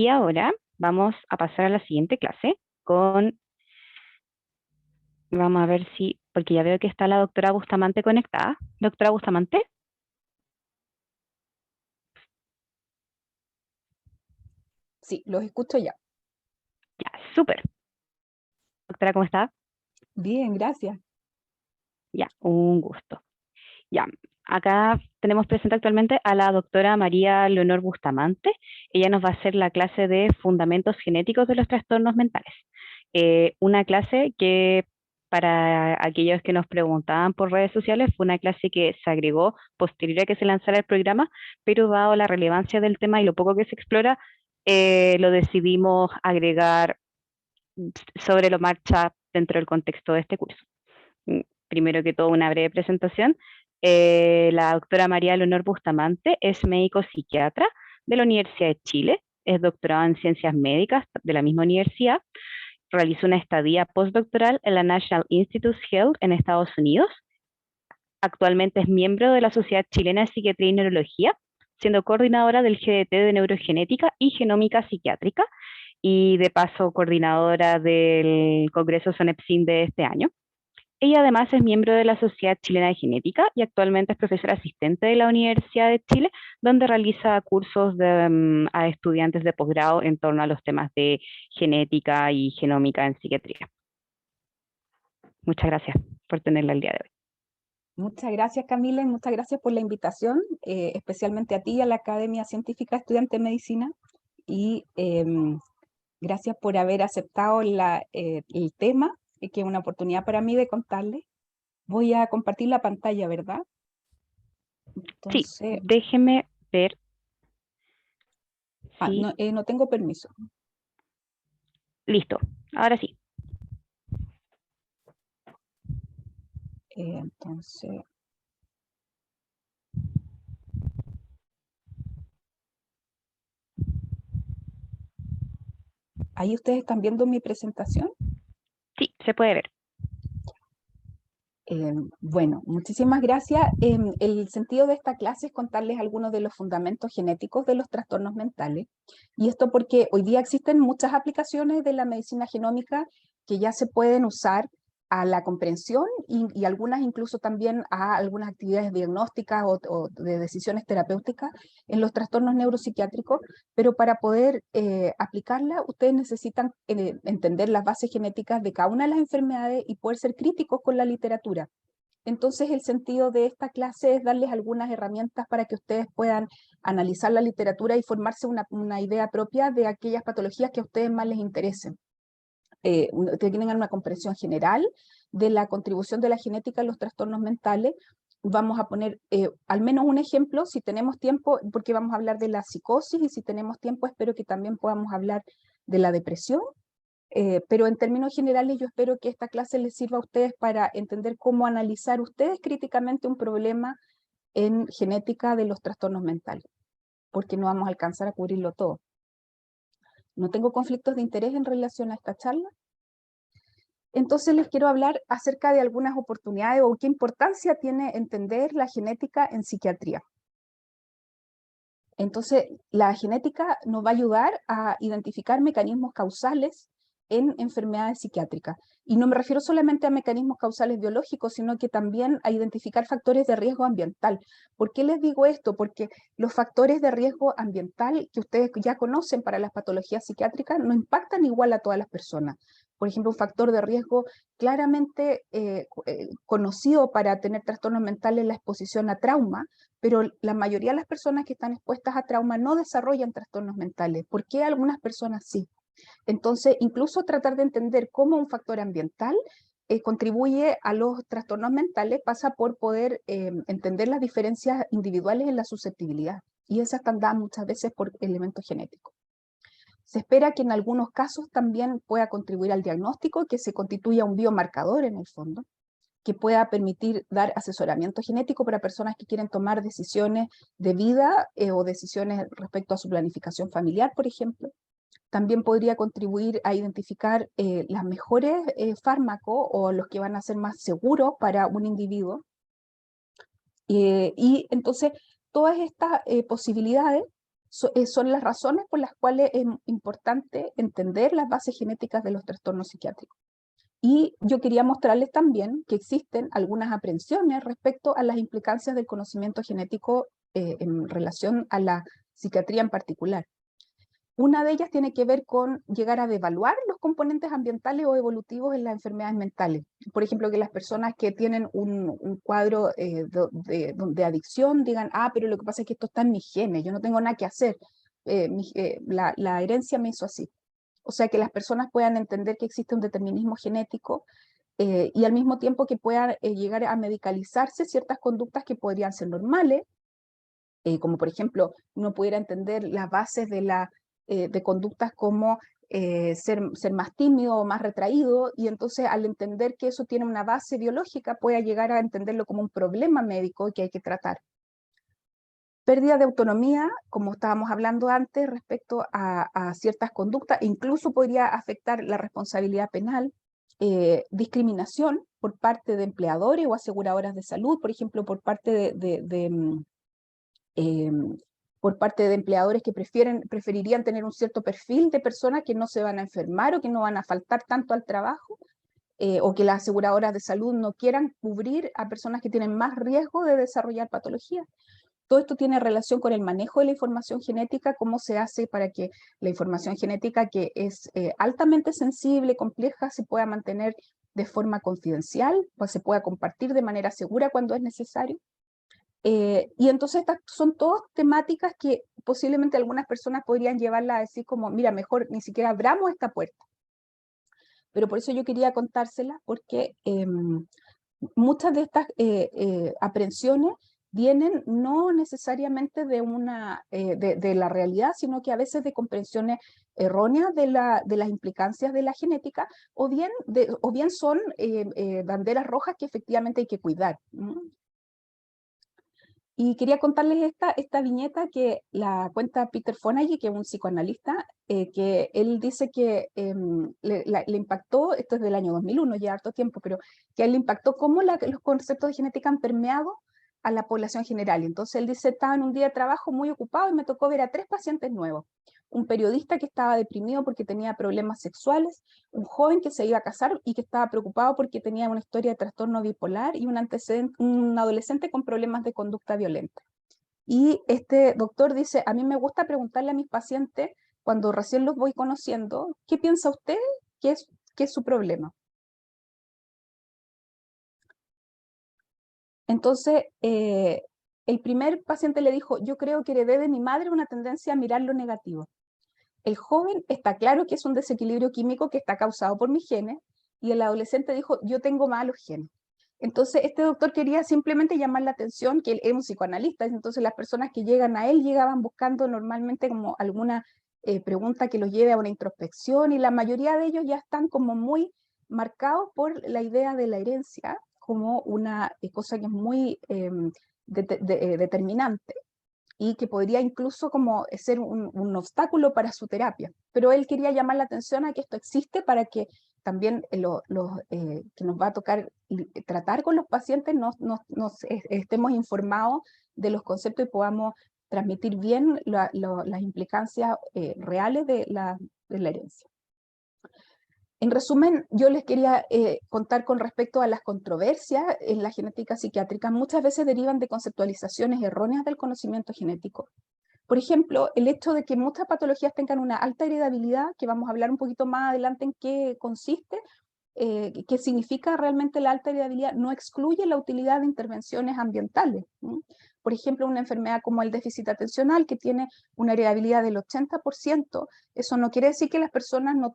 Y ahora vamos a pasar a la siguiente clase vamos a ver si, porque ya veo que está la doctora Bustamante conectada. Doctora Bustamante, Sí, los escucho ya. ya, súper. Doctora, ¿cómo está? Bien, gracias. Ya, un gusto. Ya, acá tenemos presente actualmente a la doctora María Leonor Bustamante. Ella nos va a hacer la clase de Fundamentos Genéticos de los Trastornos Mentales. Una clase que para aquellos que nos preguntaban por redes sociales fue una clase que se agregó posterior a que se lanzara el programa, pero dado la relevancia del tema y lo poco que se explora, lo decidimos agregar sobre la marcha dentro del contexto de este curso. Primero que todo, una breve presentación. La doctora María Leonor Bustamante es médico psiquiatra de la Universidad de Chile, es doctorada en ciencias médicas de la misma universidad, realizó una estadía postdoctoral en la National Institutes Health en Estados Unidos. Actualmente es miembro de la Sociedad Chilena de Psiquiatría y Neurología, siendo coordinadora del GDT de Neurogenética y Genómica Psiquiátrica y de paso coordinadora del Congreso SONEPSIN de este año. Ella además es miembro de la Sociedad Chilena de Genética y actualmente es profesora asistente de la Universidad de Chile, donde realiza cursos a estudiantes de posgrado en torno a los temas de genética y genómica en psiquiatría. Muchas gracias por tenerla el día de hoy. Muchas gracias, Camila, y muchas gracias por la invitación, especialmente a ti y a la Academia Científica Estudiante de Medicina. Y gracias por haber aceptado el tema, que es una oportunidad para mí de contarles. Voy a compartir la pantalla, ¿verdad? Sí, Entonces, déjeme ver si... no tengo permiso. Listo, ahora sí. Entonces, ¿ahí ustedes están viendo mi presentación? Sí, se puede ver. Bueno, muchísimas gracias. El sentido de esta clase es contarles algunos de los fundamentos genéticos de los trastornos mentales. Y esto porque hoy día existen muchas aplicaciones de la medicina genómica que ya se pueden usar a la comprensión y algunas incluso también a algunas actividades diagnósticas o de decisiones terapéuticas en los trastornos neuropsiquiátricos, pero para poder aplicarla ustedes necesitan entender las bases genéticas de cada una de las enfermedades y poder ser críticos con la literatura. Entonces el sentido de esta clase es darles algunas herramientas para que ustedes puedan analizar la literatura y formarse una idea propia de aquellas patologías que a ustedes más les interesen. Que tengan una comprensión general de la contribución de la genética en los trastornos mentales. Vamos a poner al menos un ejemplo, si tenemos tiempo, porque vamos a hablar de la psicosis, y si tenemos tiempo espero que también podamos hablar de la depresión. Pero en términos generales yo espero que esta clase les sirva a ustedes para entender cómo analizar ustedes críticamente un problema en genética de los trastornos mentales, porque no vamos a alcanzar a cubrirlo todo. No tengo conflictos de interés en relación a esta charla. Entonces les quiero hablar acerca de algunas oportunidades o qué importancia tiene entender la genética en psiquiatría. Entonces, la genética nos va a ayudar a identificar mecanismos causales en enfermedades psiquiátricas. Y no me refiero solamente a mecanismos causales biológicos, sino que también a identificar factores de riesgo ambiental. ¿Por qué les digo esto? Porque los factores de riesgo ambiental que ustedes ya conocen para las patologías psiquiátricas no impactan igual a todas las personas. Por ejemplo, un factor de riesgo claramente conocido para tener trastornos mentales es la exposición a trauma, pero la mayoría de las personas que están expuestas a trauma no desarrollan trastornos mentales. ¿Por qué algunas personas sí? Entonces, incluso tratar de entender cómo un factor ambiental contribuye a los trastornos mentales pasa por poder entender las diferencias individuales en la susceptibilidad. Y esas están dadas muchas veces por elementos genéticos. Se espera que en algunos casos también pueda contribuir al diagnóstico, que se constituya un biomarcador en el fondo, que pueda permitir dar asesoramiento genético para personas que quieren tomar decisiones de vida o decisiones respecto a su planificación familiar, por ejemplo. También podría contribuir a identificar los mejores fármacos o los que van a ser más seguros para un individuo. Y entonces, todas estas posibilidades son las razones por las cuales es importante entender las bases genéticas de los trastornos psiquiátricos. Y yo quería mostrarles también que existen algunas aprensiones respecto a las implicancias del conocimiento genético en relación a la psiquiatría en particular. Una de ellas tiene que ver con llegar a devaluar los componentes ambientales o evolutivos en las enfermedades mentales. Por ejemplo, que las personas que tienen un cuadro de adicción digan, ah, pero lo que pasa es que esto está en mis genes, yo no tengo nada que hacer, la herencia me hizo así. O sea, que las personas puedan entender que existe un determinismo genético y al mismo tiempo que puedan llegar a medicalizarse ciertas conductas que podrían ser normales, como por ejemplo, uno pudiera entender las bases de conductas como ser más tímido o más retraído, y entonces al entender que eso tiene una base biológica, pueda llegar a entenderlo como un problema médico que hay que tratar. Pérdida de autonomía, como estábamos hablando antes, respecto a ciertas conductas, incluso podría afectar la responsabilidad penal, discriminación por parte de empleadores o aseguradoras de salud, por ejemplo, por parte por parte de empleadores que preferirían tener un cierto perfil de personas que no se van a enfermar o que no van a faltar tanto al trabajo, o que las aseguradoras de salud no quieran cubrir a personas que tienen más riesgo de desarrollar patologías. Todo esto tiene relación con el manejo de la información genética, cómo se hace para que la información genética, que es altamente sensible, compleja, se pueda mantener de forma confidencial, pues se pueda compartir de manera segura cuando es necesario. Y entonces estas son todas temáticas que posiblemente algunas personas podrían llevarla a decir como, mira, mejor ni siquiera abramos esta puerta. Pero por eso yo quería contárselas, porque muchas de estas aprehensiones vienen no necesariamente de la realidad, sino que a veces de comprensiones erróneas de las implicancias de la genética, o bien son banderas rojas que efectivamente hay que cuidar. Y quería contarles esta viñeta que la cuenta Peter Fonagy, que es un psicoanalista, que él dice que le impactó, esto es del año 2001, ya harto tiempo, pero que a él le impactó cómo los conceptos de genética han permeado a la población general. Entonces él dice, estaba en un día de trabajo muy ocupado y me tocó ver a 3 pacientes nuevos. Un periodista que estaba deprimido porque tenía problemas sexuales, un joven que se iba a casar y que estaba preocupado porque tenía una historia de trastorno bipolar, y un adolescente con problemas de conducta violenta. Y este doctor dice, a mí me gusta preguntarle a mis pacientes, cuando recién los voy conociendo, ¿qué piensa usted que es su problema? Entonces, el primer paciente le dijo, yo creo que heredé de mi madre una tendencia a mirar lo negativo. El joven está claro que es un desequilibrio químico que está causado por mis genes, y el adolescente dijo, yo tengo malos genes. Entonces, este doctor quería simplemente llamar la atención, que él es un psicoanalista, entonces las personas que llegan a él llegaban buscando normalmente como alguna pregunta que los lleve a una introspección, y la mayoría de ellos ya están como muy marcados por la idea de la herencia como una cosa que es muy determinante, y que podría incluso como ser un obstáculo para su terapia. Pero él quería llamar la atención a que esto existe para que también que nos va a tocar tratar con los pacientes estemos informados de los conceptos y podamos transmitir bien las implicancias reales de la herencia. En resumen, yo les quería contar con respecto a las controversias en la genética psiquiátrica. Muchas veces derivan de conceptualizaciones erróneas del conocimiento genético. Por ejemplo, el hecho de que muchas patologías tengan una alta heredabilidad, que vamos a hablar un poquito más adelante en qué consiste, qué significa realmente la alta heredabilidad, no excluye la utilidad de intervenciones ambientales. Por ejemplo, una enfermedad como el déficit atencional, que tiene una heredabilidad del 80%, eso no quiere decir que las personas no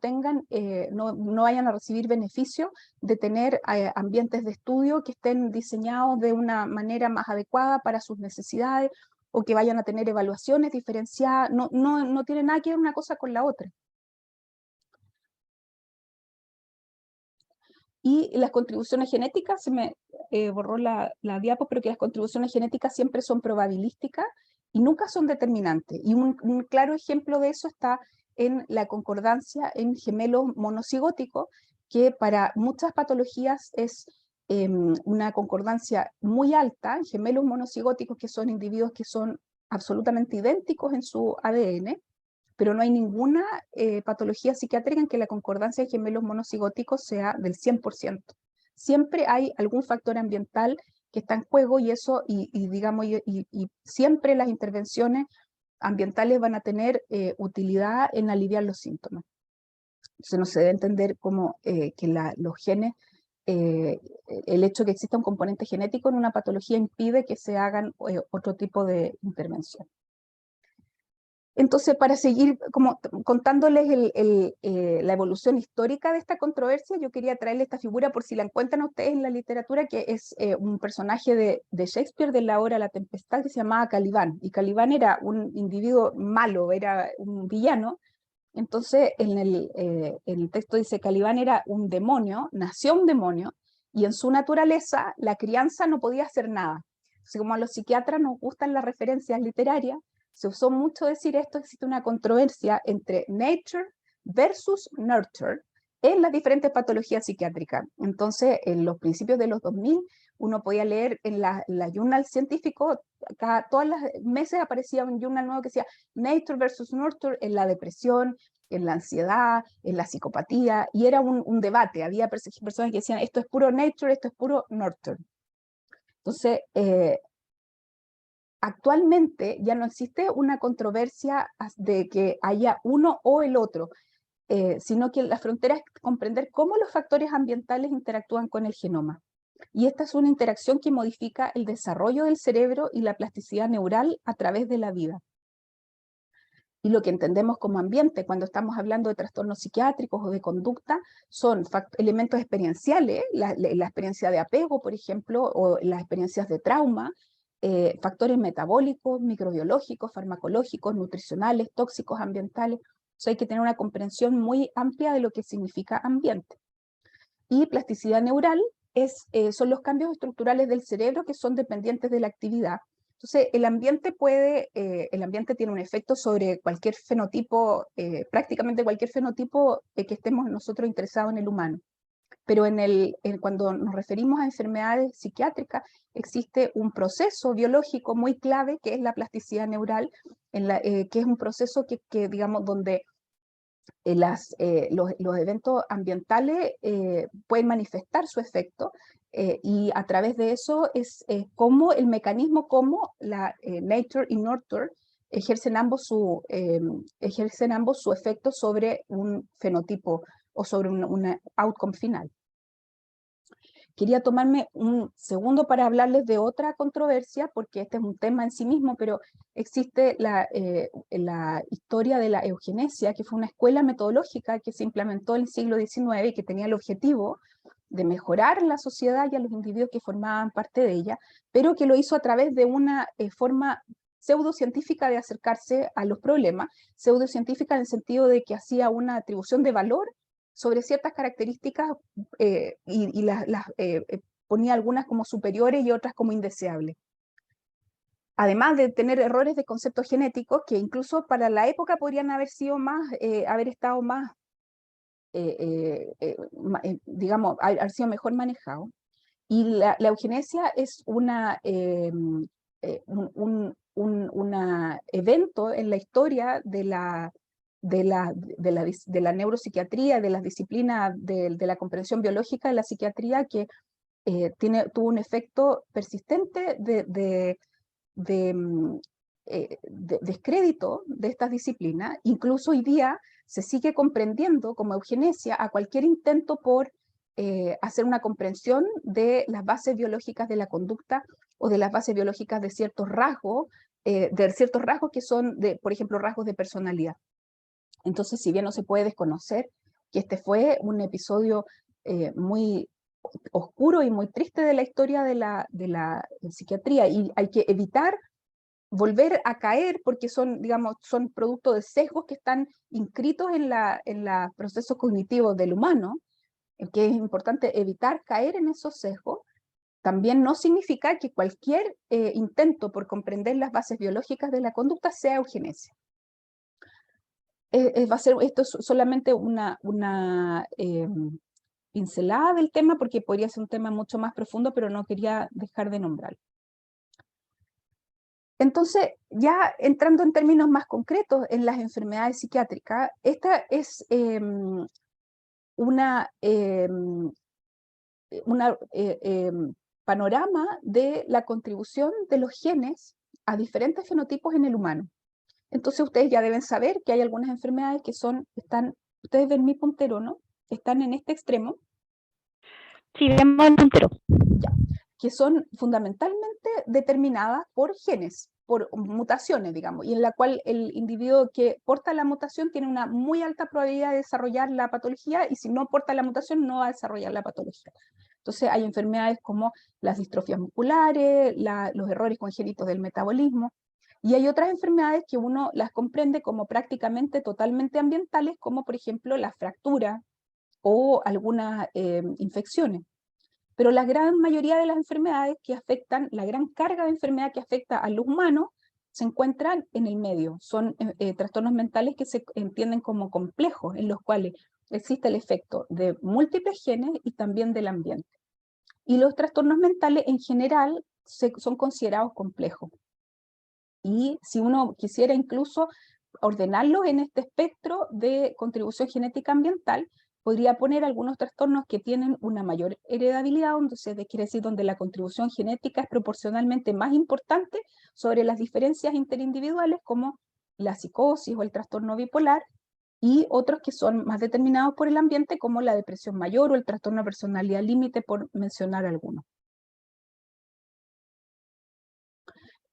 vayan a recibir beneficio de tener ambientes de estudio que estén diseñados de una manera más adecuada para sus necesidades, o que vayan a tener evaluaciones diferenciadas. No tiene nada que ver una cosa con la otra. Y las contribuciones genéticas, se me borró la diapo, pero que las contribuciones genéticas siempre son probabilísticas y nunca son determinantes. Y un claro ejemplo de eso está en la concordancia en gemelos monocigóticos, que para muchas patologías es una concordancia muy alta. En gemelos monocigóticos, que son individuos que son absolutamente idénticos en su ADN, pero no hay ninguna patología psiquiátrica en que la concordancia de gemelos monocigóticos sea del 100%. Siempre hay algún factor ambiental que está en juego y eso, digamos, y siempre las intervenciones ambientales van a tener utilidad en aliviar los síntomas. Entonces no se debe entender como que los genes, el hecho de que exista un componente genético en una patología impide que se hagan otro tipo de intervención. Entonces, para seguir como contándoles la evolución histórica de esta controversia, yo quería traerles esta figura por si la encuentran ustedes en la literatura, que es un personaje de Shakespeare de la obra La Tempestad, que se llamaba Calibán. Y Calibán era un individuo malo, era un villano. Entonces, en el texto dice, Calibán era un demonio, nació un demonio, y en su naturaleza la crianza no podía hacer nada. Así como a los psiquiatras nos gustan las referencias literarias, se usó mucho decir esto, existe una controversia entre nature versus nurture en las diferentes patologías psiquiátricas. Entonces, en los principios de los 2000, uno podía leer en la journal científico, todos los meses aparecía un journal nuevo que decía nature versus nurture en la depresión, en la ansiedad, en la psicopatía, y era un debate. Había personas que decían, esto es puro nature, esto es puro nurture. Entonces, actualmente ya no existe una controversia de que haya uno o el otro, sino que la frontera es comprender cómo los factores ambientales interactúan con el genoma. Y esta es una interacción que modifica el desarrollo del cerebro y la plasticidad neural a través de la vida. Y lo que entendemos como ambiente cuando estamos hablando de trastornos psiquiátricos o de conducta son elementos experienciales, la experiencia de apego, por ejemplo, o las experiencias de trauma, factores metabólicos, microbiológicos, farmacológicos, nutricionales, tóxicos, ambientales. Entonces hay que tener una comprensión muy amplia de lo que significa ambiente. Y plasticidad neural son los cambios estructurales del cerebro que son dependientes de la actividad. Entonces, el ambiente tiene un efecto sobre cualquier fenotipo, prácticamente cualquier fenotipo que estemos nosotros interesados en el humano. Pero cuando nos referimos a enfermedades psiquiátricas, existe un proceso biológico muy clave que es la plasticidad neural, que es un proceso que digamos, donde los eventos ambientales pueden manifestar su efecto y a través de eso es como el mecanismo, como la nature y nurture ejercen ambos su efecto sobre un fenotipo o sobre un outcome final. Quería tomarme un segundo para hablarles de otra controversia, porque este es un tema en sí mismo, pero existe la historia de la eugenesia, que fue una escuela metodológica que se implementó en el siglo XIX y que tenía el objetivo de mejorar la sociedad y a los individuos que formaban parte de ella, pero que lo hizo a través de una forma pseudocientífica de acercarse a los problemas, pseudocientífica en el sentido de que hacía una atribución de valor sobre ciertas características y las ponía algunas como superiores y otras como indeseables. Además de tener errores de conceptos genéticos que incluso para la época podrían haber sido haber estado más, digamos, haber sido mejor manejado. Y la eugenesia es un evento en la historia de la neuropsiquiatría, de las disciplinas de la comprensión biológica de la psiquiatría, que tuvo un efecto persistente de descrédito de estas disciplinas. Incluso hoy día se sigue comprendiendo como eugenesia a cualquier intento por hacer una comprensión de las bases biológicas de la conducta o de las bases biológicas de ciertos rasgos que son, por ejemplo, rasgos de personalidad. Entonces, si bien no se puede desconocer que este fue un episodio muy oscuro y muy triste de la historia de la psiquiatría, y hay que evitar volver a caer porque digamos, son producto de sesgos que están inscritos en los procesos cognitivos del humano, que es importante evitar caer en esos sesgos. También no significa que cualquier intento por comprender las bases biológicas de la conducta sea eugenesia. Esto es solamente una pincelada del tema, porque podría ser un tema mucho más profundo, pero no quería dejar de nombrarlo. Entonces, ya entrando en términos más concretos en las enfermedades psiquiátricas, esta es una panorama de la contribución de los genes a diferentes fenotipos en el humano. Entonces ustedes ya deben saber que hay algunas enfermedades que ustedes ven mi puntero, ¿no? Están en este extremo. Sí, vemos el puntero. Ya, que son fundamentalmente determinadas por genes, por mutaciones, digamos, y en la cual el individuo que porta la mutación tiene una muy alta probabilidad de desarrollar la patología, y si no porta la mutación no va a desarrollar la patología. Entonces hay enfermedades como las distrofias musculares, los errores congénitos del metabolismo, y hay otras enfermedades que uno las comprende como prácticamente totalmente ambientales, como por ejemplo la fractura o algunas infecciones. Pero la gran mayoría de las enfermedades que afectan, la gran carga de enfermedad que afecta a los humanos, se encuentran en el medio. Son trastornos mentales que se entienden como complejos, en los cuales existe el efecto de múltiples genes y también del ambiente. Y los trastornos mentales en general son considerados complejos. Y si uno quisiera incluso ordenarlos en este espectro de contribución genética ambiental, podría poner algunos trastornos que tienen una mayor heredabilidad, entonces quiere decir donde la contribución genética es proporcionalmente más importante sobre las diferencias interindividuales, como la psicosis o el trastorno bipolar, y otros que son más determinados por el ambiente, como la depresión mayor o el trastorno de personalidad límite, por mencionar algunos.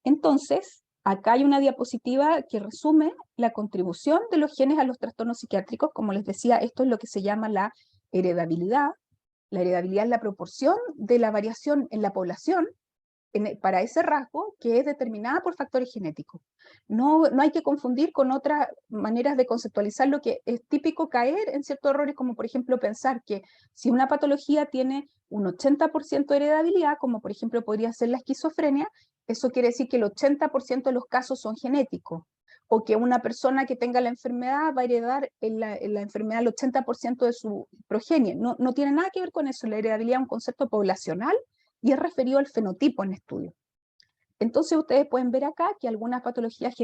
Entonces, acá hay una diapositiva que resume la contribución de los genes a los trastornos psiquiátricos. Como les decía, esto es lo que se llama la heredabilidad. La heredabilidad es la proporción de la variación en la población para ese rasgo que es determinada por factores genéticos. No hay que confundir con otras maneras de conceptualizar lo que es típico caer en ciertos errores, como por ejemplo pensar que si una patología tiene un 80% de heredabilidad, como por ejemplo podría ser la esquizofrenia, eso quiere decir que el 80% de los casos son genéticos, o que una persona que tenga la enfermedad va a heredar la enfermedad el 80% de su progenie. No tiene nada que ver con eso. La heredabilidad es un concepto poblacional y es referido al fenotipo en estudio. Entonces ustedes pueden ver acá que algunas patologías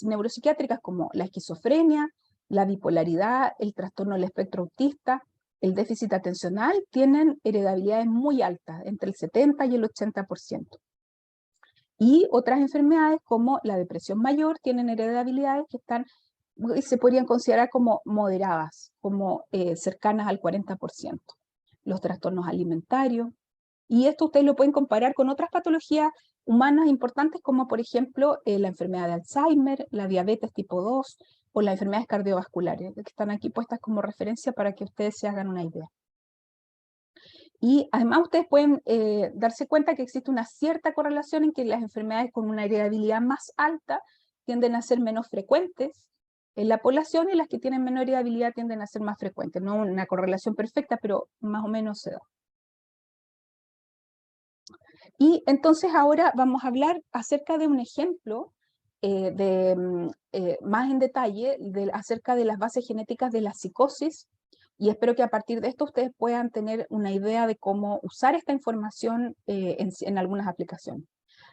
neuropsiquiátricas como la esquizofrenia, la bipolaridad, el trastorno del espectro autista, el déficit atencional, tienen heredabilidades muy altas, entre el 70 y el 80%. Y otras enfermedades como la depresión mayor tienen heredabilidades que se podrían considerar como moderadas, como cercanas al 40%. Los trastornos alimentarios, y esto ustedes lo pueden comparar con otras patologías humanas importantes, como por ejemplo la enfermedad de Alzheimer, la diabetes tipo 2 o las enfermedades cardiovasculares, que están aquí puestas como referencia para que ustedes se hagan una idea. Y además ustedes pueden darse cuenta que existe una cierta correlación en que las enfermedades con una heredabilidad más alta tienden a ser menos frecuentes en la población, y las que tienen menor heredabilidad tienden a ser más frecuentes. No una correlación perfecta, pero más o menos se da. Y entonces ahora vamos a hablar acerca de un ejemplo más en detalle acerca de las bases genéticas de la psicosis, y espero que a partir de esto ustedes puedan tener una idea de cómo usar esta información en algunas aplicaciones.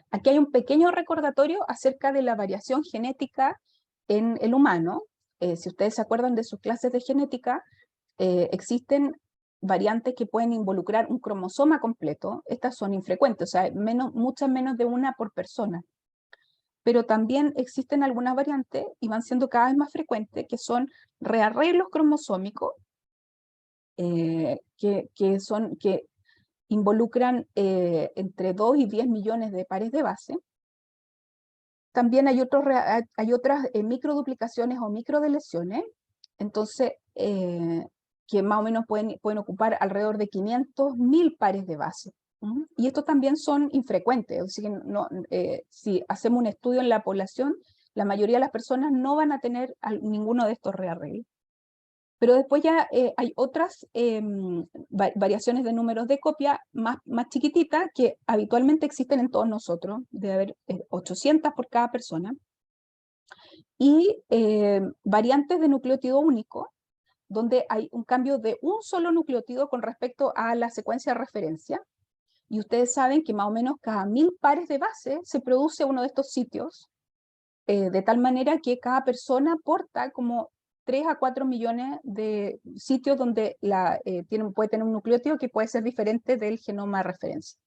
Aquí hay un pequeño recordatorio acerca de la variación genética en el humano. Si ustedes se acuerdan de sus clases de genética, existen variantes que pueden involucrar un cromosoma completo. Estas son infrecuentes, o sea, muchas menos de una por persona. Pero también existen algunas variantes, y van siendo cada vez más frecuentes, que son rearreglos cromosómicos, que involucran entre 2 y 10 millones de pares de base. También hay otras microduplicaciones o microdeleciones, entonces, que más o menos pueden ocupar alrededor de 500.000 pares de base. Y estos también son infrecuentes, así que si hacemos un estudio en la población, la mayoría de las personas no van a tener ninguno de estos rearreglos. Pero después ya hay otras variaciones de números de copia más chiquititas que habitualmente existen en todos nosotros, debe haber 800 por cada persona, y variantes de nucleótido único, donde hay un cambio de un solo nucleótido con respecto a la secuencia de referencia, Y ustedes saben que más o menos cada 1000 pares de base se produce uno de estos sitios, de tal manera que cada persona porta como 3 a 4 millones de sitios donde puede tener un nucleótido que puede ser diferente del genoma de referencia.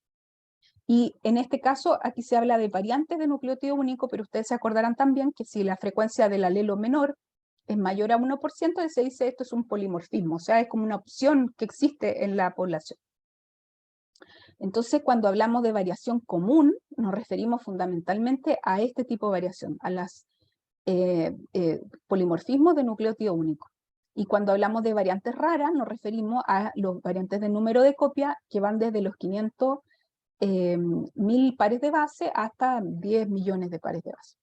Y en este caso, aquí se habla de variantes de nucleótido único, pero ustedes se acordarán también que si la frecuencia del alelo menor es mayor a 1%, se dice esto es un polimorfismo, o sea, es como una opción que existe en la población. Entonces, cuando hablamos de variación común, nos referimos fundamentalmente a este tipo de variación, a las polimorfismos de nucleótido único. Y cuando hablamos de variantes raras, nos referimos a los variantes de número de copia que van desde los 500 1000 pares de base hasta 10 millones de pares de base.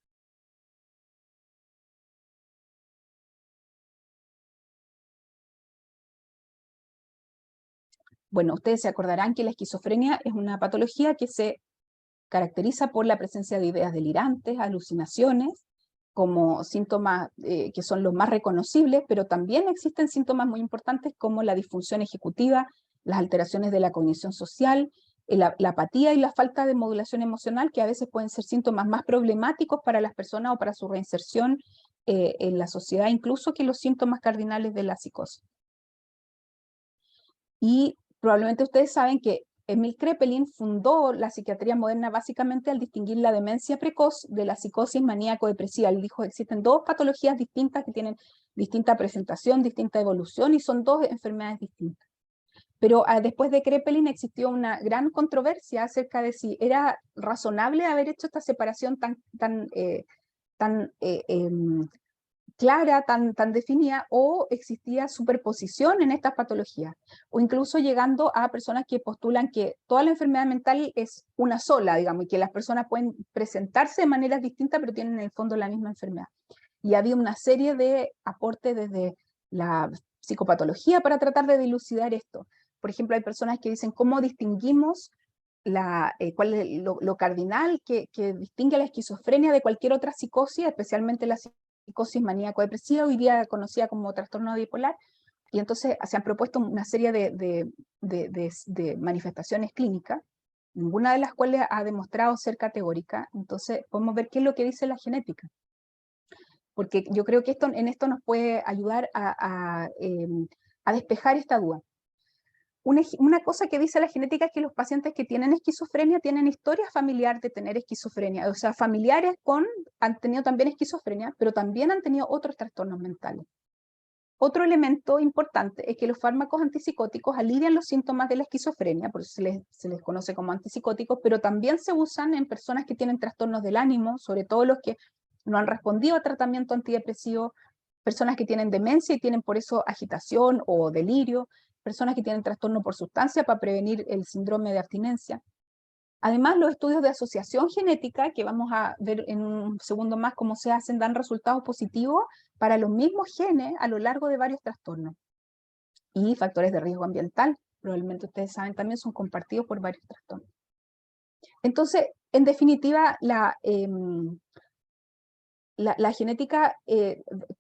Bueno, ustedes se acordarán que la esquizofrenia es una patología que se caracteriza por la presencia de ideas delirantes, alucinaciones, como síntomas que son los más reconocibles, pero también existen síntomas muy importantes como la disfunción ejecutiva, las alteraciones de la cognición social, la apatía y la falta de modulación emocional, que a veces pueden ser síntomas más problemáticos para las personas o para su reinserción en la sociedad, incluso que los síntomas cardinales de la psicosis. Y probablemente ustedes saben que Emil Kraepelin fundó la psiquiatría moderna básicamente al distinguir la demencia precoz de la psicosis maníaco-depresiva. Él dijo que existen dos patologías distintas que tienen distinta presentación, distinta evolución y son dos enfermedades distintas. Pero después de Kraepelin existió una gran controversia acerca de si era razonable haber hecho esta separación tan clara, tan definida, o existía superposición en estas patologías, o incluso llegando a personas que postulan que toda la enfermedad mental es una sola, digamos, y que las personas pueden presentarse de maneras distintas, pero tienen en el fondo la misma enfermedad. Y había una serie de aportes desde la psicopatología para tratar de dilucidar esto. Por ejemplo, hay personas que dicen, ¿cómo distinguimos cuál es lo cardinal que distingue la esquizofrenia de cualquier otra psicosis, especialmente la psicosis maníaco-depresiva, hoy día conocida como trastorno bipolar? Y entonces se han propuesto una serie de manifestaciones clínicas, ninguna de las cuales ha demostrado ser categórica. Entonces podemos ver qué es lo que dice la genética, porque yo creo que en esto nos puede ayudar a despejar esta duda. Una cosa que dice la genética es que los pacientes que tienen esquizofrenia tienen historia familiar de tener esquizofrenia, o sea, familiares han tenido también esquizofrenia, pero también han tenido otros trastornos mentales. Otro elemento importante es que los fármacos antipsicóticos alivian los síntomas de la esquizofrenia, por eso se les conoce como antipsicóticos, pero también se usan en personas que tienen trastornos del ánimo, sobre todo los que no han respondido a tratamiento antidepresivo, personas que tienen demencia y tienen por eso agitación o delirio, personas que tienen trastorno por sustancia para prevenir el síndrome de abstinencia. Además, los estudios de asociación genética, que vamos a ver en un segundo más cómo se hacen, dan resultados positivos para los mismos genes a lo largo de varios trastornos. Y factores de riesgo ambiental, probablemente ustedes saben también, son compartidos por varios trastornos. Entonces, en definitiva, la genética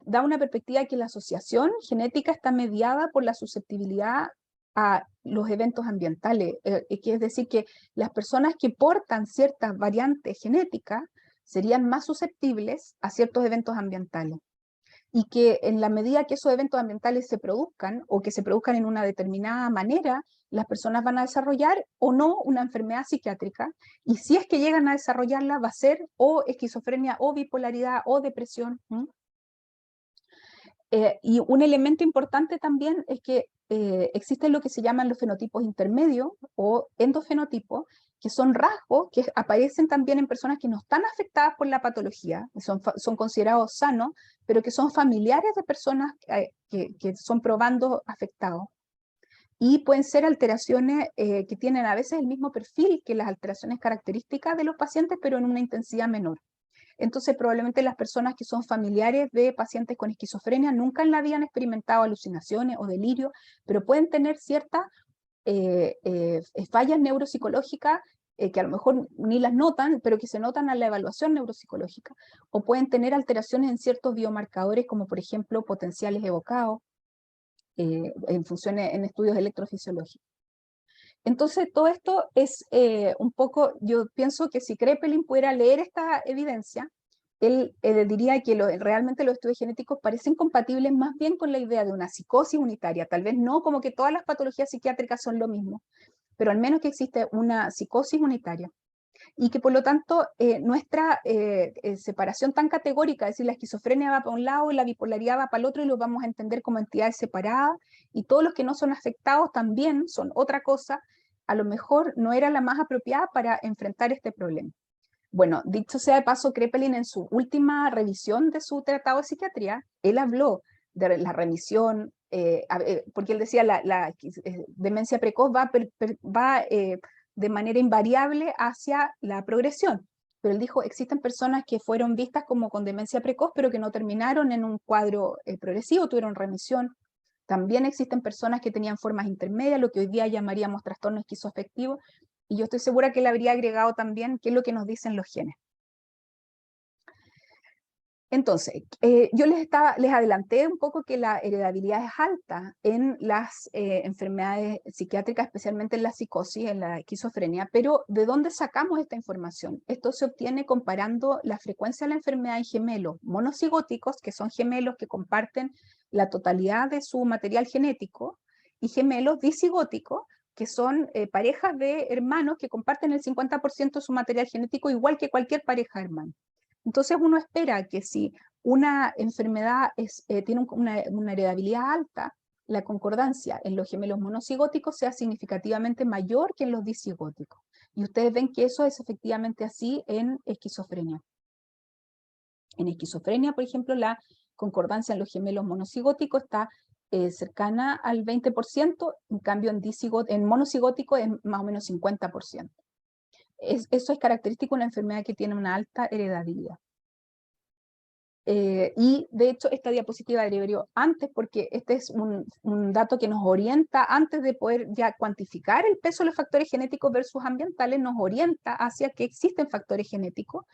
da una perspectiva que la asociación genética está mediada por la susceptibilidad a los eventos ambientales, que es decir, que las personas que portan ciertas variantes genéticas serían más susceptibles a ciertos eventos ambientales. Y que en la medida que esos eventos ambientales se produzcan, o que se produzcan en una determinada manera, las personas van a desarrollar o no una enfermedad psiquiátrica, y si es que llegan a desarrollarla, va a ser o esquizofrenia, o bipolaridad, o depresión. Y un elemento importante también es que existen lo que se llaman los fenotipos intermedios o endofenotipos, que son rasgos que aparecen también en personas que no están afectadas por la patología, son considerados sanos, pero que son familiares de personas que son probando afectados. Y pueden ser alteraciones que tienen a veces el mismo perfil que las alteraciones características de los pacientes, pero en una intensidad menor. Entonces, probablemente las personas que son familiares de pacientes con esquizofrenia nunca en la vida han experimentado alucinaciones o delirio, pero pueden tener ciertas fallas neuropsicológicas que a lo mejor ni las notan, pero que se notan a la evaluación neuropsicológica, o pueden tener alteraciones en ciertos biomarcadores, como por ejemplo potenciales evocados, en estudios electrofisiológicos. Entonces, todo esto es un poco, yo pienso que si Kraepelin pudiera leer esta evidencia, él diría que realmente los estudios genéticos parecen compatibles más bien con la idea de una psicosis unitaria, tal vez no como que todas las patologías psiquiátricas son lo mismo, pero al menos que existe una psicosis unitaria. Y que por lo tanto nuestra separación tan categórica, es decir, la esquizofrenia va para un lado y la bipolaridad va para el otro y los vamos a entender como entidades separadas, y todos los que no son afectados también son otra cosa, a lo mejor no era la más apropiada para enfrentar este problema. Bueno, dicho sea de paso, Kraepelin en su última revisión de su tratado de psiquiatría, él habló de la remisión, porque él decía la demencia precoz va de manera invariable hacia la progresión. Pero él dijo, existen personas que fueron vistas como con demencia precoz, pero que no terminaron en un cuadro progresivo, tuvieron remisión. También existen personas que tenían formas intermedias, lo que hoy día llamaríamos trastorno esquizoafectivo, y yo estoy segura que él habría agregado también qué es lo que nos dicen los genes. Entonces, yo les adelanté un poco que la heredabilidad es alta en las enfermedades psiquiátricas, especialmente en la psicosis, en la esquizofrenia, pero ¿de dónde sacamos esta información? Esto se obtiene comparando la frecuencia de la enfermedad en gemelos monocigóticos, que son gemelos que comparten la totalidad de su material genético, y gemelos disigóticos, que son parejas de hermanos que comparten el 50% de su material genético, igual que cualquier pareja de hermanos. Entonces uno espera que si una enfermedad tiene una heredabilidad alta, la concordancia en los gemelos monocigóticos sea significativamente mayor que en los disigóticos. Y ustedes ven que eso es efectivamente así en esquizofrenia. En esquizofrenia, por ejemplo, la concordancia en los gemelos monocigóticos está cercana al 20%, en cambio en monocigótico es más o menos 50%. Eso es característico de una enfermedad que tiene una alta heredabilidad. Y de hecho esta diapositiva debería antes, porque este es un dato que nos orienta, antes de poder ya cuantificar el peso de los factores genéticos versus ambientales, nos orienta hacia que existen factores genéticos,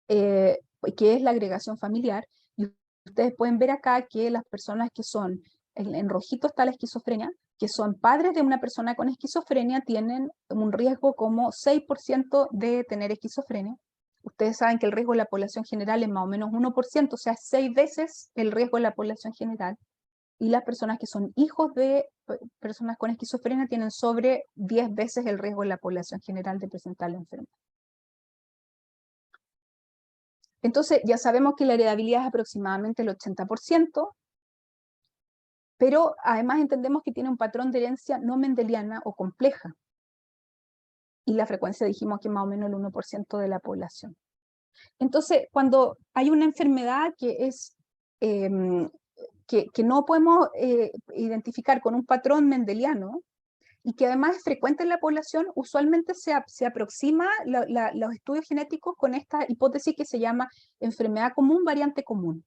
que es la agregación familiar. Y ustedes pueden ver acá que las personas que son, en rojito está la esquizofrenia, que son padres de una persona con esquizofrenia, tienen un riesgo como 6% de tener esquizofrenia. Ustedes saben que el riesgo de la población general es más o menos 1%, o sea, 6 veces el riesgo de la población general. Y las personas que son hijos de personas con esquizofrenia tienen sobre 10 veces el riesgo de la población general de presentar la enfermedad. Entonces, ya sabemos que la heredabilidad es aproximadamente el 80%, pero además entendemos que tiene un patrón de herencia no mendeliana o compleja. Y la frecuencia dijimos que es más o menos el 1% de la población. Entonces, cuando hay una enfermedad que es que no podemos identificar con un patrón mendeliano y que además es frecuente en la población, usualmente se aproxima los estudios genéticos con esta hipótesis que se llama enfermedad común, variante común.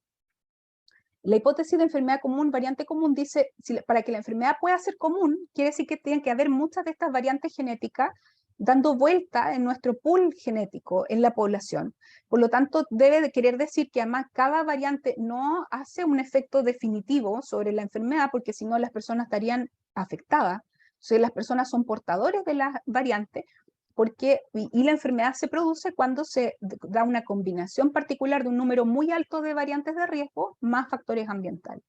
La hipótesis de enfermedad común, variante común dice, para que la enfermedad pueda ser común, quiere decir que tienen que haber muchas de estas variantes genéticas dando vuelta en nuestro pool genético en la población. Por lo tanto, debe de querer decir que además cada variante no hace un efecto definitivo sobre la enfermedad, porque si no las personas estarían afectadas. Entonces las personas son portadores de las variantes, y la enfermedad se produce cuando se da una combinación particular de un número muy alto de variantes de riesgo más factores ambientales.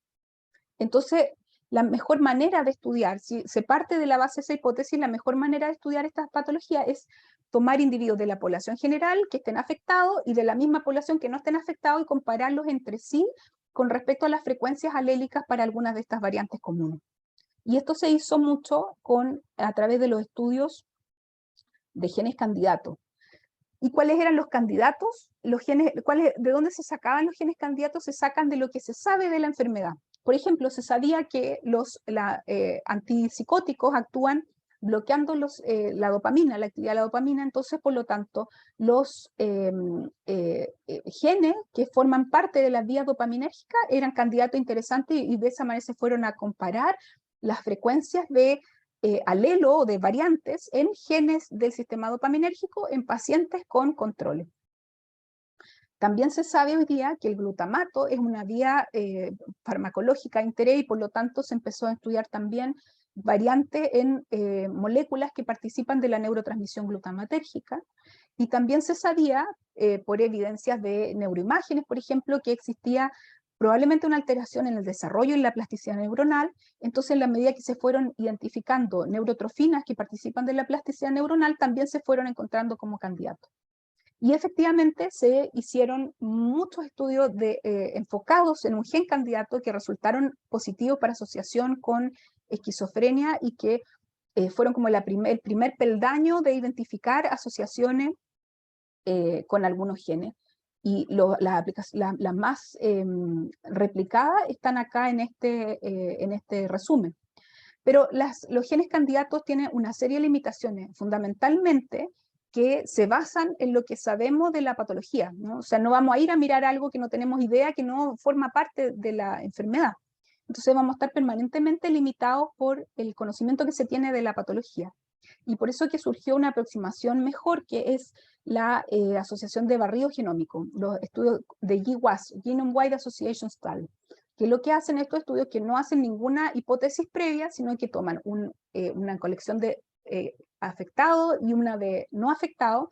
Entonces, la mejor manera de estudiar, si se parte de la base de esa hipótesis, la mejor manera de estudiar estas patologías es tomar individuos de la población general que estén afectados y de la misma población que no estén afectados y compararlos entre sí con respecto a las frecuencias alélicas para algunas de estas variantes comunes. Y esto se hizo mucho a través de los estudios de genes candidatos. ¿Y cuáles eran los candidatos? ¿De dónde se sacaban los genes candidatos? Se sacan de lo que se sabe de la enfermedad. Por ejemplo, se sabía que los antipsicóticos actúan bloqueando la dopamina, la actividad de la dopamina, entonces, por lo tanto, los genes que forman parte de las vías dopaminérgicas eran candidatos interesantes y de esa manera se fueron a comparar las frecuencias de alelo o de variantes en genes del sistema dopaminérgico en pacientes con controles. También se sabe hoy día que el glutamato es una vía farmacológica interés y por lo tanto se empezó a estudiar también variantes en moléculas que participan de la neurotransmisión glutamatérgica, y también se sabía, por evidencias de neuroimágenes, por ejemplo, que existía probablemente una alteración en el desarrollo y la plasticidad neuronal. Entonces, en la medida que se fueron identificando neurotrofinas que participan de la plasticidad neuronal, también se fueron encontrando como candidatos. Y efectivamente se hicieron muchos estudios enfocados en un gen candidato que resultaron positivos para asociación con esquizofrenia, y que fueron como el primer peldaño de identificar asociaciones con algunos genes. Y las más replicadas están acá en este resumen. Pero los genes candidatos tienen una serie de limitaciones, fundamentalmente que se basan en lo que sabemos de la patología, ¿no? O sea, no vamos a ir a mirar algo que no tenemos idea, que no forma parte de la enfermedad. Entonces vamos a estar permanentemente limitados por el conocimiento que se tiene de la patología. Y por eso que surgió una aproximación mejor, que es la asociación de barrido genómico, los estudios de GWAS, Genome Wide Association Study, que lo que hacen estos estudios que no hacen ninguna hipótesis previa, sino que toman una colección de afectados y una de no afectados,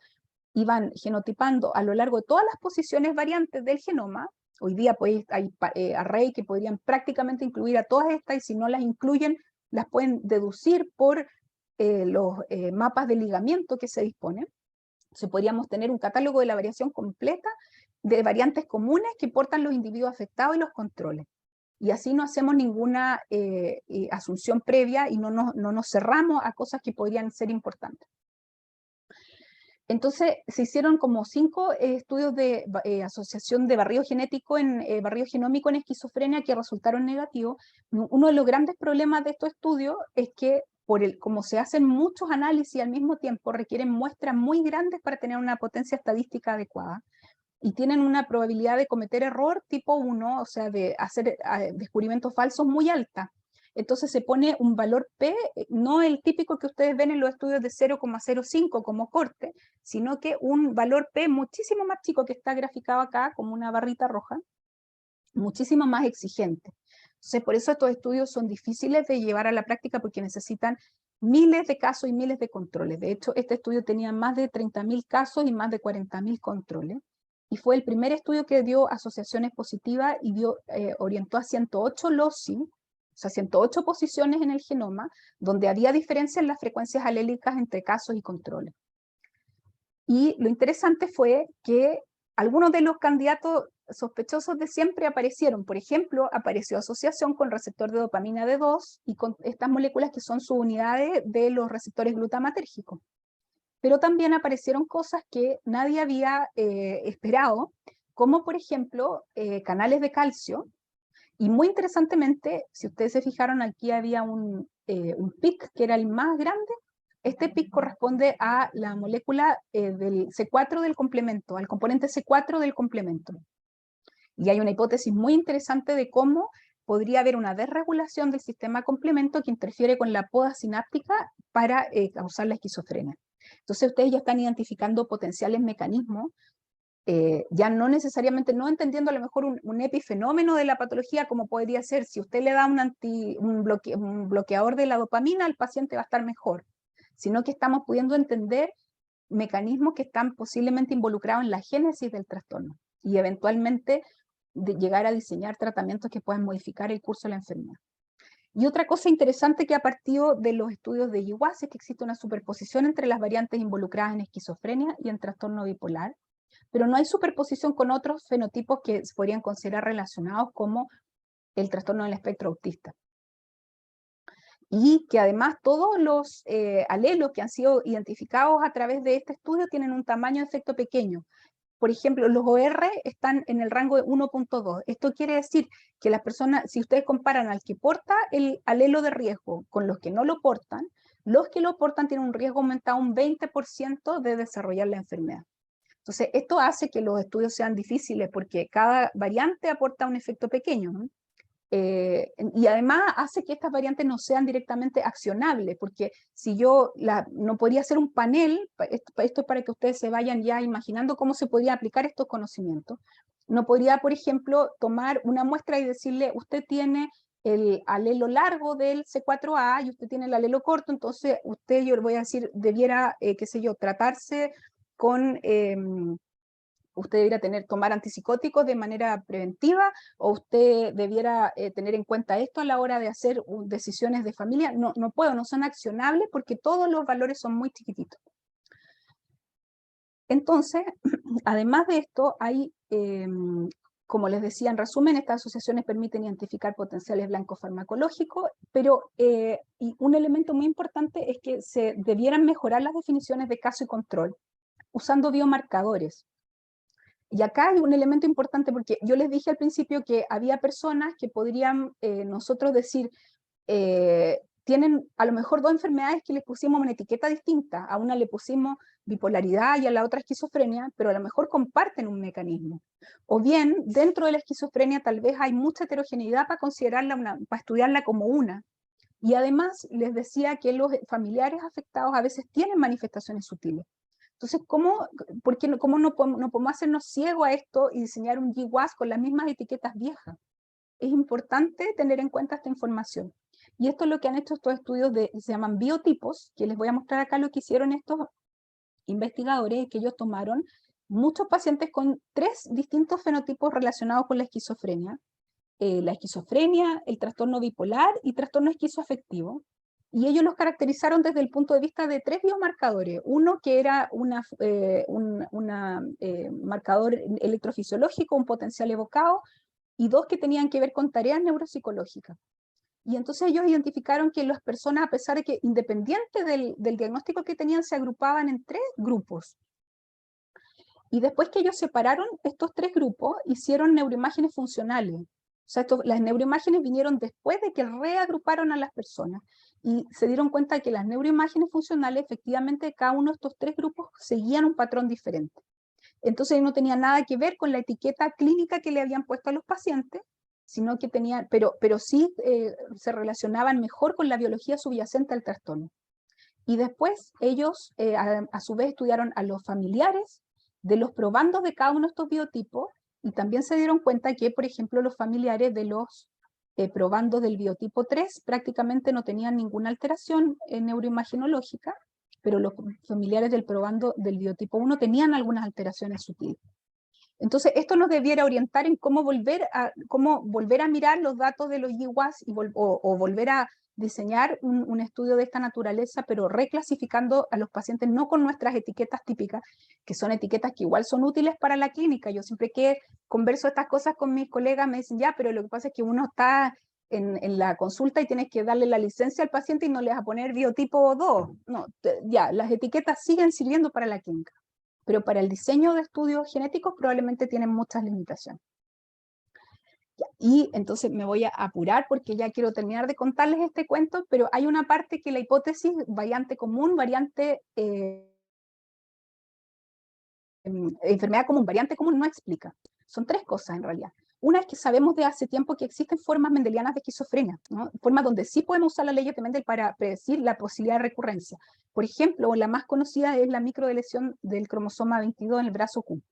y van genotipando a lo largo de todas las posiciones variantes del genoma. Hoy día pues, hay array que podrían prácticamente incluir a todas estas, y si no las incluyen, las pueden deducir por los mapas de ligamiento que se disponen. Entonces podríamos tener un catálogo de la variación completa de variantes comunes que portan los individuos afectados y los controles. Y así no hacemos ninguna asunción previa, y no nos cerramos a cosas que podrían ser importantes. Entonces se hicieron como 5 estudios de asociación de barrido genético barrido genómico en esquizofrenia, que resultaron negativos. Uno de los grandes problemas de estos estudios es que como se hacen muchos análisis al mismo tiempo, requieren muestras muy grandes para tener una potencia estadística adecuada, y tienen una probabilidad de cometer error tipo 1, o sea, de hacer descubrimientos falsos muy alta. Entonces se pone un valor P, no el típico que ustedes ven en los estudios de 0,05 como corte, sino que un valor P muchísimo más chico, que está graficado acá como una barrita roja, muchísimo más exigente. Entonces, por eso estos estudios son difíciles de llevar a la práctica, porque necesitan miles de casos y miles de controles. De hecho, este estudio tenía más de 30.000 casos y más de 40.000 controles, y fue el primer estudio que dio asociaciones positivas y orientó a 108 loci, o sea, 108 posiciones en el genoma, donde había diferencia en las frecuencias alélicas entre casos y controles. Y lo interesante fue que algunos de los candidatos sospechosos de siempre aparecieron. Por ejemplo, apareció asociación con receptor de dopamina D2 y con estas moléculas que son subunidades de los receptores glutamatérgicos. Pero también aparecieron cosas que nadie había esperado, como por ejemplo canales de calcio. Y muy interesantemente, si ustedes se fijaron, aquí había un pic que era el más grande. Este pic corresponde a la molécula del C4 del complemento, al componente C4 del complemento. Y hay una hipótesis muy interesante de cómo podría haber una desregulación del sistema complemento que interfiere con la poda sináptica para causar la esquizofrenia. Entonces ustedes ya están identificando potenciales mecanismos, ya no necesariamente, no entendiendo a lo mejor un epifenómeno de la patología, como podría ser si usted le da un bloqueador de la dopamina, el paciente va a estar mejor, sino que estamos pudiendo entender mecanismos que están posiblemente involucrados en la génesis del trastorno, y eventualmente llegar a diseñar tratamientos que puedan modificar el curso de la enfermedad. Y otra cosa interesante que ha partido de los estudios de GWAS es que existe una superposición entre las variantes involucradas en esquizofrenia y en trastorno bipolar, pero no hay superposición con otros fenotipos que se podrían considerar relacionados, como el trastorno del espectro autista. Y que además todos los alelos que han sido identificados a través de este estudio tienen un tamaño de efecto pequeño. Por ejemplo, los OR están en el rango de 1.2. Esto quiere decir que las personas, si ustedes comparan al que porta el alelo de riesgo con los que no lo portan, los que lo portan tienen un riesgo aumentado un 20% de desarrollar la enfermedad. Entonces, esto hace que los estudios sean difíciles, porque cada variante aporta un efecto pequeño, ¿no? Y además hace que estas variantes no sean directamente accionables, porque si yo no podría hacer un panel, esto es para que ustedes se vayan ya imaginando cómo se podría aplicar estos conocimientos. No podría, por ejemplo, tomar una muestra y decirle, usted tiene el alelo largo del C4A y usted tiene el alelo corto, entonces usted, yo le voy a decir, debiera, qué sé yo, tratarse con, usted debiera tomar antipsicóticos de manera preventiva, o usted debiera tener en cuenta esto a la hora de hacer decisiones de familia. No, no puedo, no son accionables porque todos los valores son muy chiquititos. Entonces, además de esto, hay, como les decía en resumen, estas asociaciones permiten identificar potenciales blancos farmacológicos, pero y un elemento muy importante es que se debieran mejorar las definiciones de caso y control, usando biomarcadores. Y acá hay un elemento importante porque yo les dije al principio que había personas que podrían nosotros decir, tienen a lo mejor dos enfermedades que les pusimos una etiqueta distinta, a una le pusimos bipolaridad y a la otra esquizofrenia, pero a lo mejor comparten un mecanismo. O bien, dentro de la esquizofrenia tal vez hay mucha heterogeneidad para considerarla, para estudiarla como una. Y además les decía que los familiares afectados a veces tienen manifestaciones sutiles. Entonces, ¿cómo no podemos hacernos ciegos a esto y diseñar un GWAS con las mismas etiquetas viejas? Es importante tener en cuenta esta información. Y esto es lo que han hecho estos estudios se llaman biotipos, que les voy a mostrar acá lo que hicieron estos investigadores, que ellos tomaron muchos pacientes con 3 distintos fenotipos relacionados con la esquizofrenia, el trastorno bipolar y trastorno esquizoafectivo, y ellos los caracterizaron desde el punto de vista de 3 biomarcadores. Uno que era un marcador electrofisiológico, un potencial evocado, y 2 que tenían que ver con tareas neuropsicológicas. Y entonces ellos identificaron que las personas, a pesar de que independiente del diagnóstico que tenían, se agrupaban en 3 grupos. Y después que ellos separaron estos 3 grupos, hicieron neuroimágenes funcionales. O sea, las neuroimágenes vinieron después de que reagruparon a las personas. Y se dieron cuenta de que las neuroimágenes funcionales, efectivamente, cada uno de estos 3 grupos seguían un patrón diferente. Entonces no tenía nada que ver con la etiqueta clínica que le habían puesto a los pacientes, sino que tenían, pero sí se relacionaban mejor con la biología subyacente al trastorno. Y después ellos a su vez estudiaron a los familiares de los probandos de cada uno de estos biotipos, y también se dieron cuenta que, por ejemplo, los familiares de los probandos del biotipo 3 prácticamente no tenían ninguna alteración neuroimagenológica, pero los familiares del probando del biotipo 1 tenían algunas alteraciones sutiles. Entonces, esto nos debiera orientar en cómo volver a mirar los datos de los GWAS o volver a diseñar un estudio de esta naturaleza, pero reclasificando a los pacientes no con nuestras etiquetas típicas, que son etiquetas que igual son útiles para la clínica. Yo siempre que converso estas cosas con mis colegas me dicen, ya, pero lo que pasa es que uno está en la consulta y tienes que darle la licencia al paciente y no le vas a poner biotipo 2. No, ya, las etiquetas siguen sirviendo para la clínica, pero para el diseño de estudios genéticos probablemente tienen muchas limitaciones. Y entonces me voy a apurar porque ya quiero terminar de contarles este cuento, pero hay una parte que la hipótesis variante común, enfermedad común, variante común no explica. Son 3 cosas en realidad. Una es que sabemos de hace tiempo que existen formas mendelianas de esquizofrenia, ¿no? Formas donde sí podemos usar las leyes de Mendel para predecir la posibilidad de recurrencia. Por ejemplo, la más conocida es la microdeleción del cromosoma 22 en el brazo Q.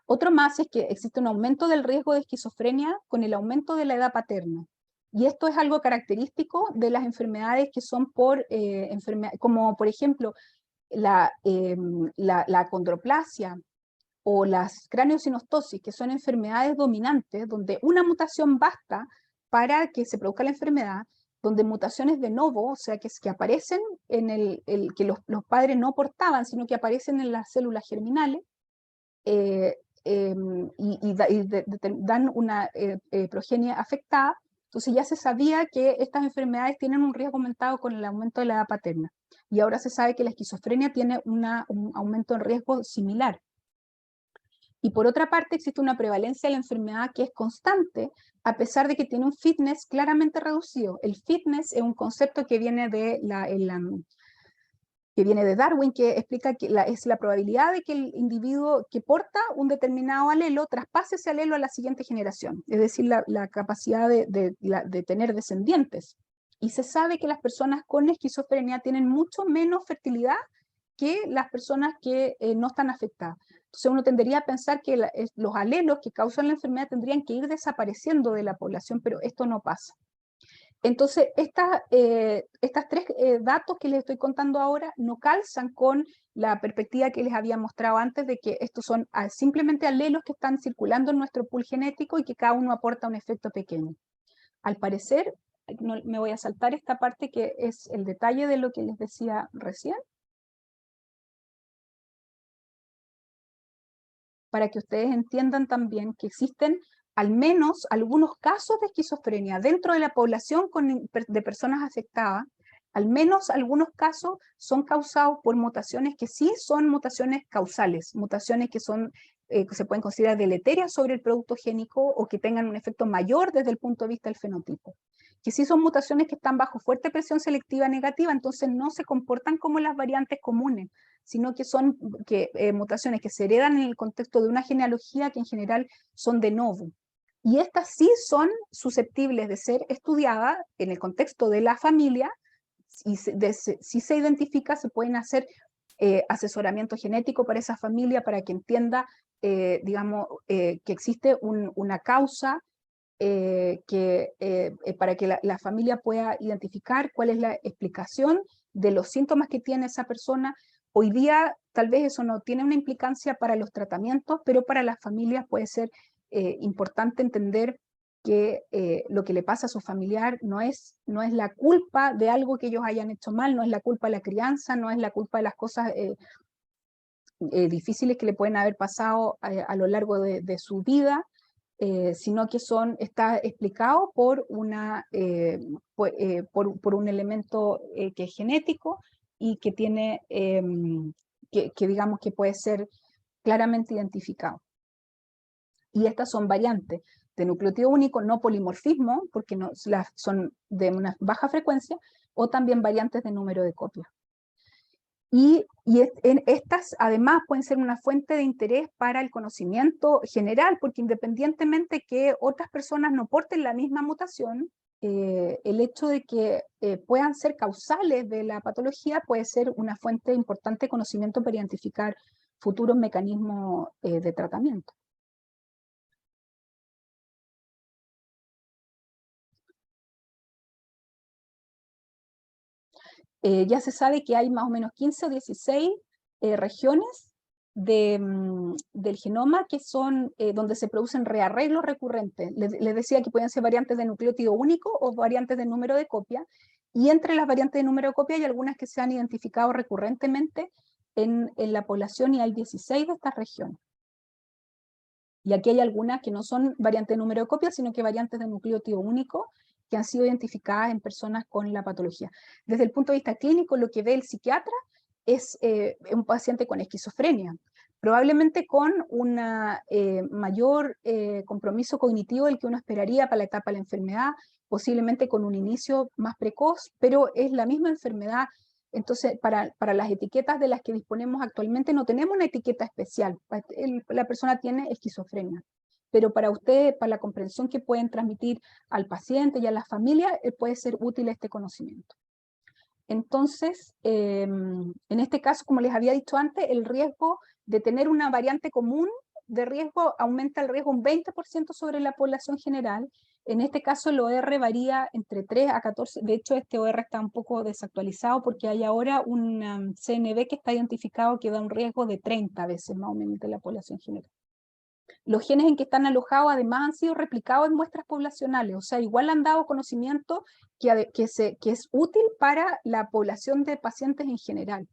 Otro más es que existe un aumento del riesgo de esquizofrenia con el aumento de la edad paterna. Y esto es algo característico de las enfermedades que son como por ejemplo la acondroplasia o las craneosinostosis, que son enfermedades dominantes, donde una mutación basta para que se produzca la enfermedad, donde mutaciones de novo, o sea, que aparecen en que los padres no portaban, sino que aparecen en las células germinales, dan una progenie afectada. Entonces ya se sabía que estas enfermedades tienen un riesgo aumentado con el aumento de la edad paterna. Y ahora se sabe que la esquizofrenia tiene un aumento en riesgo similar. Y por otra parte existe una prevalencia de la enfermedad que es constante, a pesar de que tiene un fitness claramente reducido. El fitness es un concepto que viene de Darwin, que explica que es la probabilidad de que el individuo que porta un determinado alelo traspase ese alelo a la siguiente generación, es decir, la capacidad de tener descendientes. Y se sabe que las personas con esquizofrenia tienen mucho menos fertilidad que las personas que no están afectadas. Entonces uno tendería a pensar que los alelos que causan la enfermedad tendrían que ir desapareciendo de la población, pero esto no pasa. Entonces, estas tres datos que les estoy contando ahora no calzan con la perspectiva que les había mostrado antes de que estos son simplemente alelos que están circulando en nuestro pool genético y que cada uno aporta un efecto pequeño. Al parecer, no, me voy a saltar esta parte que es el detalle de lo que les decía recién, para que ustedes entiendan también que existen al menos algunos casos de esquizofrenia dentro de la población de personas afectadas. Al menos algunos casos son causados por mutaciones que sí son mutaciones causales, mutaciones que que se pueden considerar deleterias sobre el producto génico o que tengan un efecto mayor desde el punto de vista del fenotipo. Que sí son mutaciones que están bajo fuerte presión selectiva negativa, entonces no se comportan como las variantes comunes, sino que son mutaciones que se heredan en el contexto de una genealogía que en general son de novo. Y estas sí son susceptibles de ser estudiadas en el contexto de la familia, y si se identifica, se pueden hacer asesoramiento genético para esa familia para que entienda, digamos, que existe una causa para que la familia pueda identificar cuál es la explicación de los síntomas que tiene esa persona. Hoy día tal vez eso no tiene una implicancia para los tratamientos, pero para las familias puede ser importante entender que lo que le pasa a su familiar no es la culpa de algo que ellos hayan hecho mal, no es la culpa de la crianza, no es la culpa de las cosas difíciles que le pueden haber pasado a lo largo de su vida, sino que está explicado por un elemento que es genético y que tiene, que digamos que puede ser claramente identificado. Y estas son variantes de nucleótido único, no polimorfismo, porque son de una baja frecuencia, o también variantes de número de copias. Y estas además pueden ser una fuente de interés para el conocimiento general, porque independientemente que otras personas no porten la misma mutación, el hecho de que puedan ser causales de la patología puede ser una fuente de importante conocimiento para identificar futuros mecanismos de tratamiento. Ya se sabe que hay más o menos 15 o 16 regiones del genoma que son donde se producen rearreglos recurrentes. Les decía que pueden ser variantes de nucleótido único o variantes de número de copia, y entre las variantes de número de copia hay algunas que se han identificado recurrentemente en la población, y hay 16 de estas regiones. Y aquí hay algunas que no son variantes de número de copia, sino que variantes de nucleótido único, que han sido identificadas en personas con la patología. Desde el punto de vista clínico, lo que ve el psiquiatra es un paciente con esquizofrenia, probablemente con un mayor compromiso cognitivo del que uno esperaría para la etapa de la enfermedad, posiblemente con un inicio más precoz, pero es la misma enfermedad. Entonces, para las etiquetas de las que disponemos actualmente no tenemos una etiqueta especial. La persona tiene esquizofrenia, pero para ustedes, para la comprensión que pueden transmitir al paciente y a la familia, puede ser útil este conocimiento. Entonces, en este caso, como les había dicho antes, el riesgo de tener una variante común de riesgo aumenta el riesgo un 20% sobre la población general. En este caso el OR varía entre 3 a 14, de hecho este OR está un poco desactualizado porque hay ahora un CNV que está identificado que da un riesgo de 30 veces más o menos de la población general. Los genes en que están alojados además han sido replicados en muestras poblacionales, o sea, igual han dado conocimiento que es útil para la población de pacientes en general.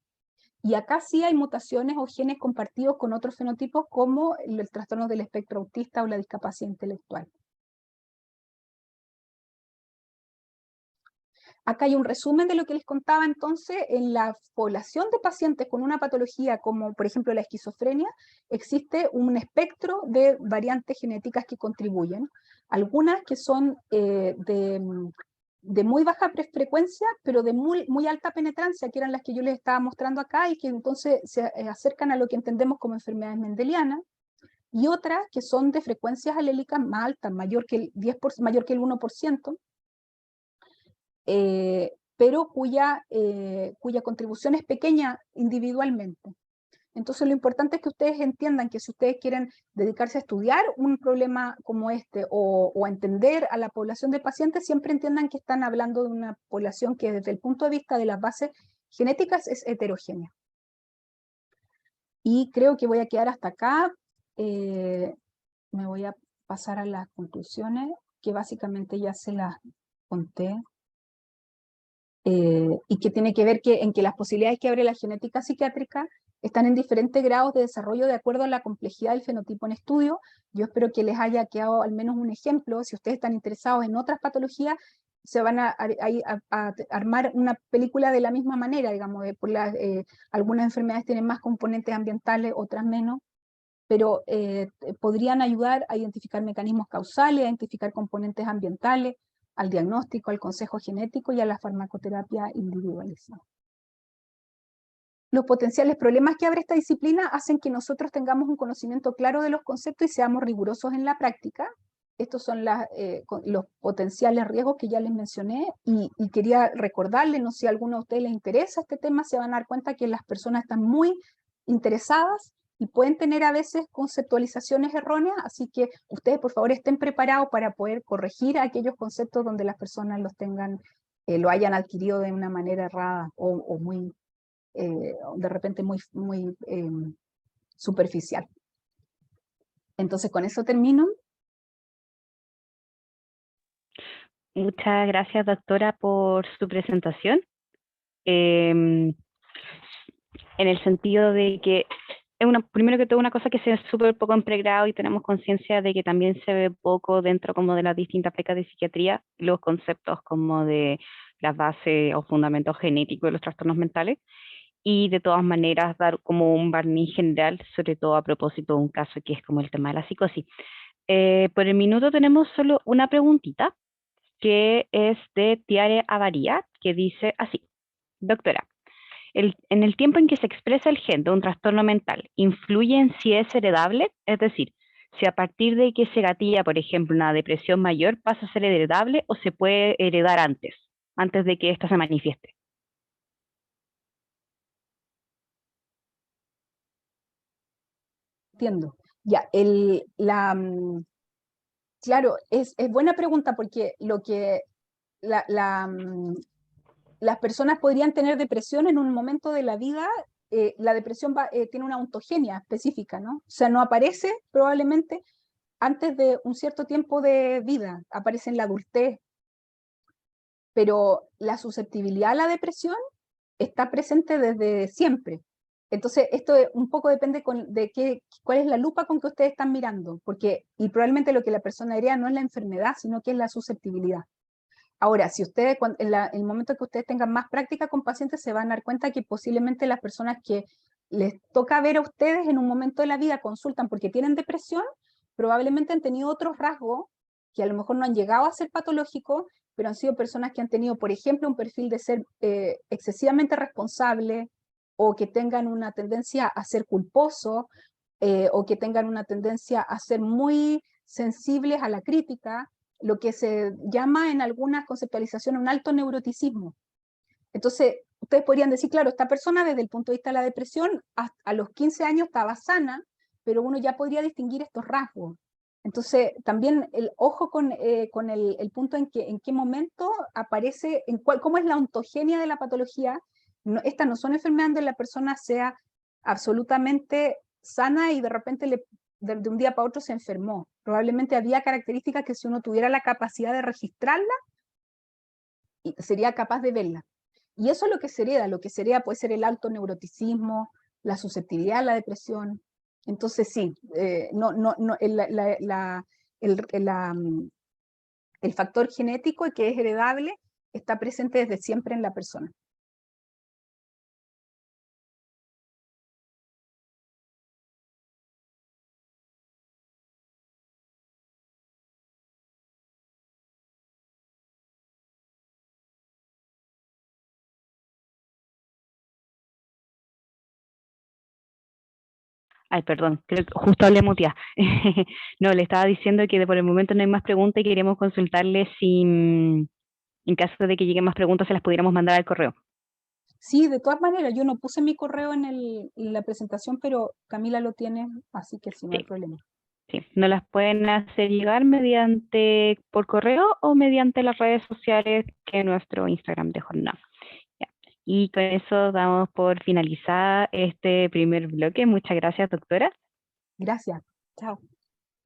Y acá sí hay mutaciones o genes compartidos con otros fenotipos como el trastorno del espectro autista o la discapacidad intelectual. Acá hay un resumen de lo que les contaba entonces. En la población de pacientes con una patología como por ejemplo la esquizofrenia, existe un espectro de variantes genéticas que contribuyen. Algunas que son de muy baja frecuencia, pero de muy alta penetrancia, que eran las que yo les estaba mostrando acá, y que entonces se acercan a lo que entendemos como enfermedades mendelianas, y otras que son de frecuencias alélicas más altas, mayor que el 1%, pero cuya contribución es pequeña individualmente. Entonces lo importante es que ustedes entiendan que si ustedes quieren dedicarse a estudiar un problema como este o a entender a la población de pacientes, siempre entiendan que están hablando de una población que desde el punto de vista de las bases genéticas es heterogénea. Y creo que voy a quedar hasta acá. Me voy a pasar a las conclusiones, que básicamente ya se las conté. Y que tiene que ver en que las posibilidades que abre la genética psiquiátrica están en diferentes grados de desarrollo de acuerdo a la complejidad del fenotipo en estudio. Yo espero que les haya quedado al menos un ejemplo. Si ustedes están interesados en otras patologías, se van a armar una película de la misma manera, digamos, algunas enfermedades tienen más componentes ambientales, otras menos, pero podrían ayudar a identificar mecanismos causales, a identificar componentes ambientales, al diagnóstico, al consejo genético y a la farmacoterapia individualizada. Los potenciales problemas que abre esta disciplina hacen que nosotros tengamos un conocimiento claro de los conceptos y seamos rigurosos en la práctica. Estos son los potenciales riesgos que ya les mencioné y quería recordarles, no sé si a alguno de ustedes les interesa este tema, se van a dar cuenta que las personas están muy interesadas y pueden tener a veces conceptualizaciones erróneas, así que ustedes por favor estén preparados para poder corregir aquellos conceptos donde las personas los tengan, lo hayan adquirido de una manera errada o muy, de repente muy superficial. Entonces con eso termino. Muchas gracias, doctora, por su presentación. En el sentido de que es primero que todo una cosa que se ve súper poco en pregrado y tenemos conciencia de que también se ve poco dentro como de las distintas becas de psiquiatría, los conceptos como de las bases o fundamentos genéticos de los trastornos mentales, y de todas maneras dar como un barniz general, sobre todo a propósito de un caso que es como el tema de la psicosis. Por el minuto tenemos solo una preguntita, que es de Tiare Avaría, que dice así: doctora, en el tiempo en que se expresa el gen de un trastorno mental, ¿influye en si es heredable? Es decir, si a partir de que se gatilla, por ejemplo, una depresión mayor, pasa a ser heredable o se puede heredar antes de que ésta se manifieste. Entiendo. Ya, claro, es buena pregunta porque las personas podrían tener depresión en un momento de la vida. La depresión tiene una ontogenia específica, ¿no? O sea, no aparece probablemente antes de un cierto tiempo de vida, aparece en la adultez, pero la susceptibilidad a la depresión está presente desde siempre. Entonces, esto un poco depende cuál es la lupa con que ustedes están mirando, y probablemente lo que la persona hereda no es la enfermedad, sino que es la susceptibilidad. Ahora, si ustedes, en el momento que ustedes tengan más práctica con pacientes, se van a dar cuenta que posiblemente las personas que les toca ver a ustedes en un momento de la vida consultan porque tienen depresión, probablemente han tenido otros rasgos que a lo mejor no han llegado a ser patológicos, pero han sido personas que han tenido, por ejemplo, un perfil de ser excesivamente responsable, o que tengan una tendencia a ser culposos, o que tengan una tendencia a ser muy sensibles a la crítica, lo que se llama en algunas conceptualizaciones un alto neuroticismo. Entonces, ustedes podrían decir, claro, esta persona desde el punto de vista de la depresión, a los 15 años estaba sana, pero uno ya podría distinguir estos rasgos. Entonces, también el ojo con el punto en qué momento aparece, cómo es la ontogenia de la patología. No, estas no son enfermedades donde la persona sea absolutamente sana y de repente de un día para otro se enfermó. Probablemente había características que si uno tuviera la capacidad de registrarla, sería capaz de verla. Y eso es lo que se hereda puede ser el alto neuroticismo, la susceptibilidad a la depresión. Entonces sí, el factor genético que es heredable está presente desde siempre en la persona. Ay, perdón, creo que justo hablé muteada. No, le estaba diciendo que por el momento no hay más preguntas y queríamos consultarle si en caso de que lleguen más preguntas se las pudiéramos mandar al correo. Sí, de todas maneras, yo no puse mi correo en la presentación, pero Camila lo tiene, así que sí, no hay Sí, problema. sí. Nos las pueden hacer llegar mediante por correo o mediante las redes sociales que es nuestro Instagram de jornada. Ya. Y con eso damos por finalizada este primer bloque. Muchas gracias, doctora. Gracias. Chao.